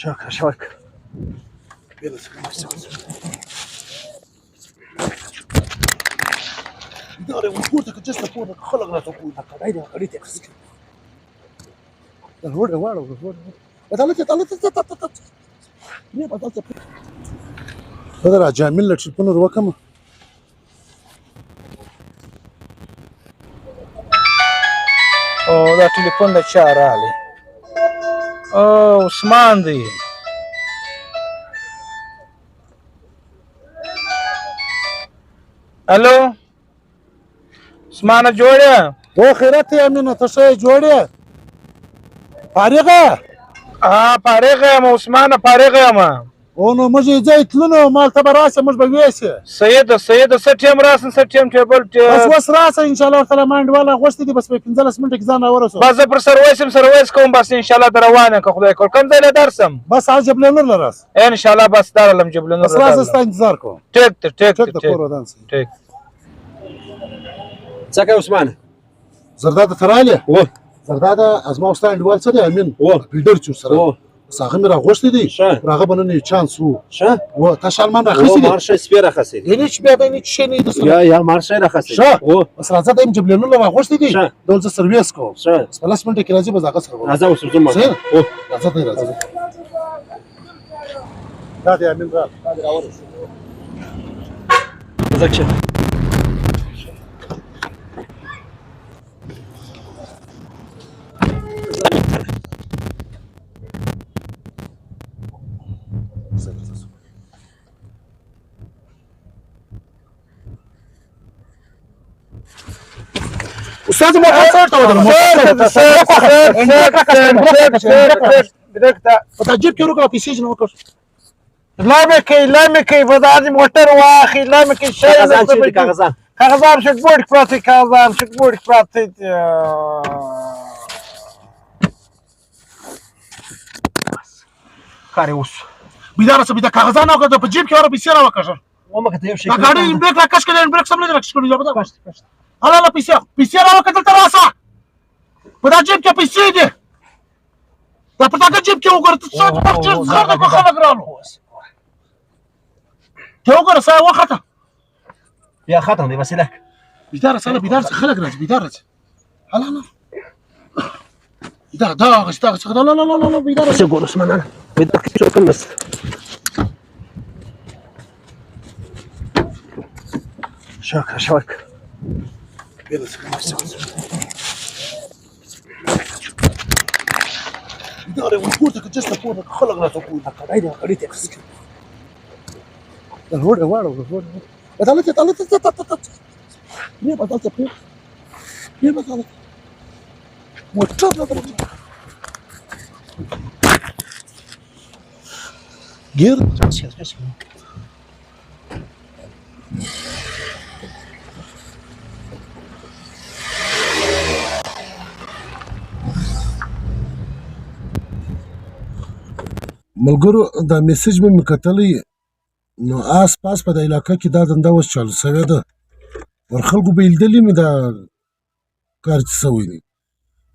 شاكر شاكر. يلا داري وقوتك الجسم فوقك خلق لا تقول لك عيني قريتي اخزك الورد وارد بطلت هذا راجع من لك شلون الوكمه او دا ټلیفون د چا راغلی؟ او عثمان دی. الو عثمانه جوړه؟ او خیرات یې امینه ته څه جوړې فارغه؟ فارغه یم عثمانه، فارغه یم. او نو موږ یې ځای تللو مال ته به راسه موږ به ویسې سیده څه ټیم راسم څه ټیم ټیبل بس اوس راسه انشاءالله تعالی ما انډیواله غوښتي دي بس په 15 منټه کې ځان راورسو بس زه پر سرویس کوم بس انشاءالله در روان یم که خدای کول. کوم ځای له درسم؟ بس هغه جبل نور له راس انشاءالله بس درلم جبل نور بس راسه ستا انتظار کوم. ټیک ټیک ټیک د کور ودان سي ټیک. څه کوي عثمان؟ زرداد تراله و زرداد از ما استا انډیوال څه دی امین و بیلډر چو سره هغه مې راغوښتي دي هغه به نن چانس وو ښه و تا شالمان راخیستي دي مارشه سپي راخیستي دي یعنې چې بیا به یې شی نه وي درسره یا مارشه راخیستي ښه و بس راځه دا یم جبلینونه راغوښتي دي ډول زه سرویس کوم ښه بس په 10 منټه کې راځي بس هغه سره وم راځه اوس ځم راځه دی راځه دا دی امین را دا دی راورسېد ځکه استاد موټر څه په تعجب کې ورکړه پیسې نه وکړ لامې کوي په داسې موټر واخلي لامې کوي کاغذان شټ بورډ کې پراته کاغذان شټ بورډ کې پراته کار یې وسو بیداره څه بیده کاغذان وکړه په جیب کې ور پیسې راوکړه ومه ته یو شي دا ګاډي انبریک را کش کړي انبریک سم نه راکش کړي دا هلا پیسې راوکړه دلته راسه په دا جیب کې پیسې دي دا په تا جیب کې وګوره ته څه څه په خلک رالو ته وګوره سا وخته یا ختم دی وسیله بیداره سره بیداره خلک راځي بیداره هلا دا غشتا لا بیداره څه ګور عثمان انا بیدار کې څه کوم بس شاكر. يلا داري وقوتك الجسم فوقك خلق لا تقول لك عيني قريتي اخزك الورد وارد بطلت ليه بطلت موتر غير ملګرو دا میسج به مې کتلی نو آس پاس په د علاقه کې دا دنده اوس چالو سوې ده ور خلکو به یې لیدلي مې دا کار چې سوی دی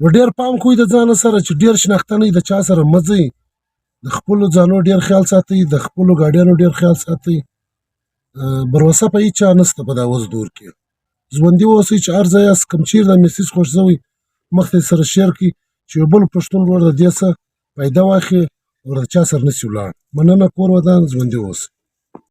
نو ډېر پام کوئ د ځانه سره چې ډېر شناختنی د چا سره مه ځئ د خپلو ځانو ډېر خیال ساتئ د خپلو ګاډیانو ډېر خیال ساتئ بروسه په هېچا نشته په دا اوس دور کې ژوندي واوسئ چې هر ځای یاست کوم چیرې دا میسج خوښ شوی مخته سره شیر کړي چې یو بل پښتون ورور د دې څه فایده واخلي او د چا سره نشي ولاړ مننه کور ودان ژوندي اوسئ